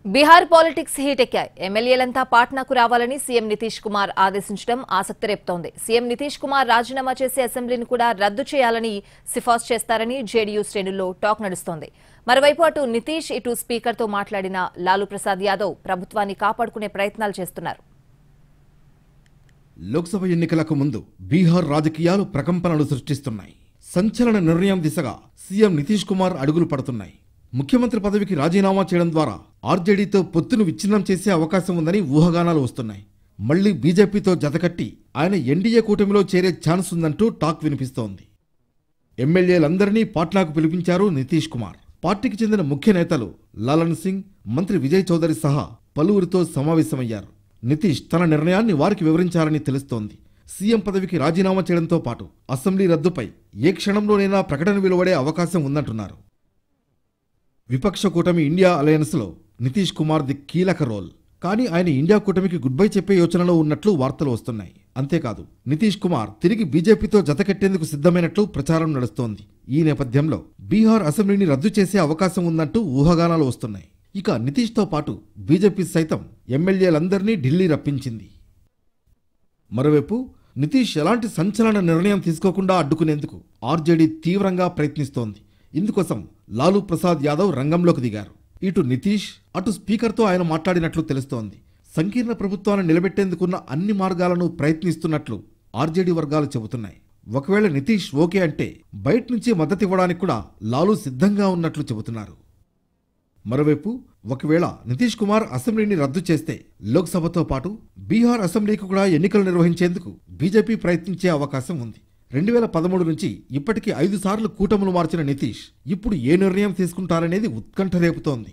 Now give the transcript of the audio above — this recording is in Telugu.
బీహార్ పాలిటిక్స్ హీట్ ఎక్కాయి. ఎమ్మెల్యేలంతా పాట్నాకు రావాలని సీఎం నితీష్ కుమార్ ఆదేశించడం ఆసక్తి రేపుతోంది. సీఎం నితీష్ కుమార్ రాజీనామా చేసి అసెంబ్లీని కూడా రద్దు చేయాలని సిఫార్సు చేస్తారని జేడీయూ శ్రేణుల్లో టాక్ నడుస్తోంది. మరోవైపు అటు నితీష్ ఇటు స్పీకర్తో మాట్లాడిన లాలూ ప్రసాద్ యాదవ్ ప్రభుత్వాన్ని కాపాడుకునే ప్రయత్నాలు చేస్తున్నారు. లోక్సభ ఎన్నికలకు ముందు బీహార్ రాజకీయాలు ప్రకంపనలు సృష్టిస్తున్నాయి. సంచలన నిర్ణయం దిశగా సీఎం నితీష్ కుమార్ అడుగులు పడుతున్నాయి. ముఖ్యమంత్రి పదవికి రాజీనామా చేయడం ద్వారా ఆర్జేడీతో పొత్తును విచ్ఛిన్నం చేసే అవకాశం ఉందని ఊహాగానాలు వస్తున్నాయి. మళ్లీ బీజేపీతో జతకట్టి ఆయన ఎన్డీఏ కూటమిలో చేరే ఛాన్స్ ఉందంటూ టాక్ వినిపిస్తోంది. ఎమ్మెల్యేలందరినీ పాట్నాకు పిలిపించారు నితీష్ కుమార్. పార్టీకి చెందిన ముఖ్య నేతలు లాలన్ సింగ్, మంత్రి విజయ్ చౌదరి సహా పలువురితో సమావేశమయ్యారు. నితీష్ తన నిర్ణయాన్ని వారికి వివరించారని తెలుస్తోంది. సీఎం పదవికి రాజీనామా చేయడంతో పాటు అసెంబ్లీ రద్దుపై ఏ క్షణంలోనైనా ప్రకటన వెలువడే అవకాశం ఉందంటున్నారు. విపక్ష కూటమి ఇండియా అలయన్స్లో నితీష్ కుమార్ది కీలక రోల్. కానీ ఆయన ఇండియా కూటమికి గుడ్ బై చెప్పే యోచనలో ఉన్నట్లు వార్తలు వస్తున్నాయి. అంతేకాదు నితీష్ కుమార్ తిరిగి బీజేపీతో జతకెట్టేందుకు సిద్ధమైనట్లు ప్రచారం నడుస్తోంది. ఈ నేపథ్యంలో బీహార్ అసెంబ్లీని రద్దు చేసే అవకాశం ఉందంటూ ఊహాగానాలు వస్తున్నాయి. ఇక నితీష్తో పాటు బీజేపీ సైతం ఎమ్మెల్యేలందరినీ ఢిల్లీ రప్పించింది. మరోవైపు నితీష్ ఎలాంటి సంచలన నిర్ణయం తీసుకోకుండా అడ్డుకునేందుకు ఆర్జేడీ తీవ్రంగా ప్రయత్నిస్తోంది. ఇందుకోసం లాలూ ప్రసాద్ యాదవ్ రంగంలోకి దిగారు. ఇటు నితీష్ అటు స్పీకర్తో ఆయన మాట్లాడినట్లు తెలుస్తోంది. సంకీర్ణ ప్రభుత్వాన్ని నిలబెట్టేందుకున్న అన్ని మార్గాలను ప్రయత్నిస్తున్నట్లు ఆర్జేడీ వర్గాలు చెబుతున్నాయి. ఒకవేళ నితీష్ ఓకే అంటే బయట నుంచి మద్దతు ఇవ్వడానికి కూడా లాలూ సిద్ధంగా ఉన్నట్లు చెబుతున్నారు. మరోవైపు ఒకవేళ నితీష్ కుమార్ అసెంబ్లీని రద్దు చేస్తే లోక్సభతో పాటు బీహార్ అసెంబ్లీకి కూడా ఎన్నికలు నిర్వహించేందుకు బీజేపీ ప్రయత్నించే అవకాశం ఉంది. 2013 నుంచి ఇప్పటికీ 5 సార్లు కూటములు మార్చిన నితీష్ ఇప్పుడు ఏ నిర్ణయం తీసుకుంటారనేది ఉత్కంఠ రేపుతోంది.